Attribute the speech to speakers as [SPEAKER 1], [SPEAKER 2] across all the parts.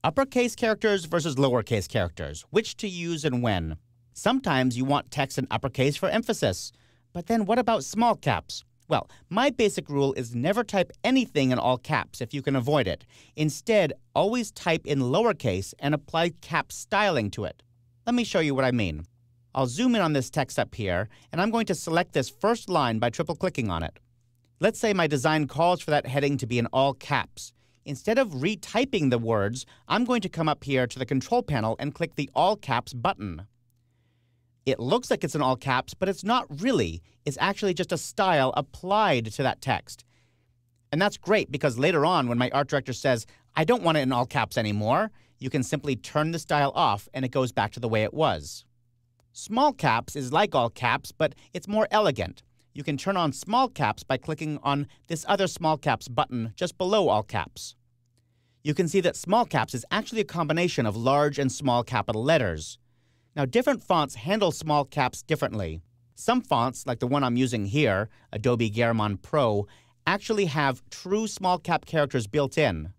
[SPEAKER 1] Uppercase characters versus lowercase characters, which to use and when. Sometimes you want text in uppercase for emphasis, but then what about small caps? Well, my basic rule is never type anything in all caps if you can avoid it. Instead, always type in lowercase and apply cap styling to it. Let me show you what I mean. I'll zoom in on this text up here, and I'm going to select this first line by triple-clicking on it. Let's say my design calls for that heading to be in all caps. Instead of retyping the words, I'm going to come up here to the control panel and click the All Caps button. It looks like it's in all caps, but it's not really. It's actually just a style applied to that text. And that's great because later on when my art director says, I don't want it in all caps anymore, you can simply turn the style off and it goes back to the way it was. Small caps is like all caps, but it's more elegant. You can turn on small caps by clicking on this other small caps button just below all caps. You can see that small caps is actually a combination of large and small capital letters. Now, different fonts handle small caps differently. Some fonts, like the one I'm using here, Adobe Garamond Pro, actually have true small cap characters built in.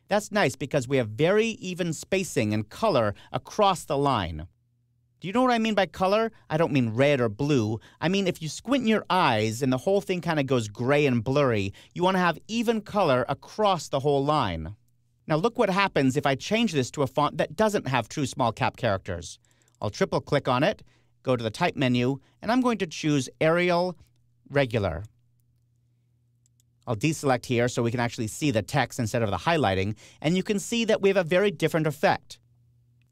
[SPEAKER 1] That's nice because we have very even spacing and color across the line. Do you know what I mean by color? I don't mean red or blue. I mean if you squint your eyes and the whole thing kind of goes gray and blurry, you want to have even color across the whole line. Now look what happens if I change this to a font that doesn't have true small cap characters. I'll triple click on it, go to the type menu, and I'm going to choose Arial Regular. I'll deselect here so we can actually see the text instead of the highlighting, and you can see that we have a very different effect.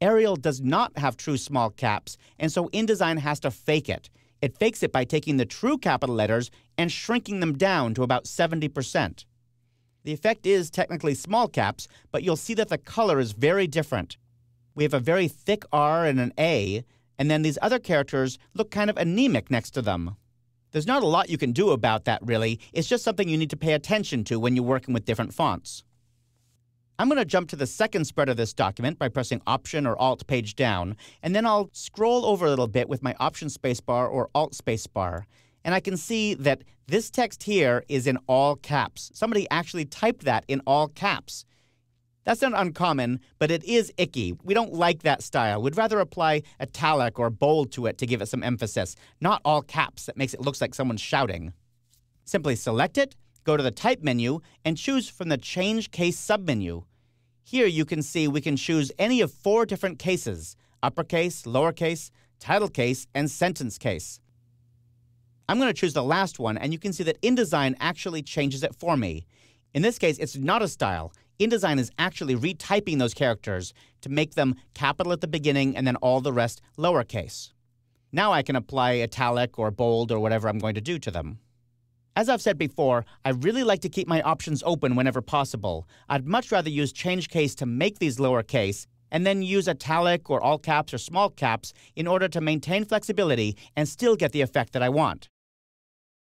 [SPEAKER 1] Arial does not have true small caps, and so InDesign has to fake it. It fakes it by taking the true capital letters and shrinking them down to about 70%. The effect is technically small caps, but you'll see that the color is very different. We have a very thick R and an A, and then these other characters look kind of anemic next to them. There's not a lot you can do about that, really. It's just something you need to pay attention to when you're working with different fonts. I'm going to jump to the second spread of this document by pressing Option or Alt page down, and then I'll scroll over a little bit with my Option spacebar or Alt spacebar. And I can see that this text here is in all caps. Somebody actually typed that in all caps. That's not uncommon, but it is icky. We don't like that style. We'd rather apply italic or bold to it to give it some emphasis, not all caps that makes it look like someone's shouting. Simply select it, go to the Type menu, and choose from the Change Case submenu. Here you can see we can choose any of 4 different cases: uppercase, lowercase, title case, and sentence case. I'm going to choose the last one, and you can see that InDesign actually changes it for me. In this case, it's not a style. InDesign is actually retyping those characters to make them capital at the beginning and then all the rest lowercase. Now I can apply italic or bold or whatever I'm going to do to them. As I've said before, I really like to keep my options open whenever possible. I'd much rather use change case to make these lowercase and then use italic or all caps or small caps in order to maintain flexibility and still get the effect that I want.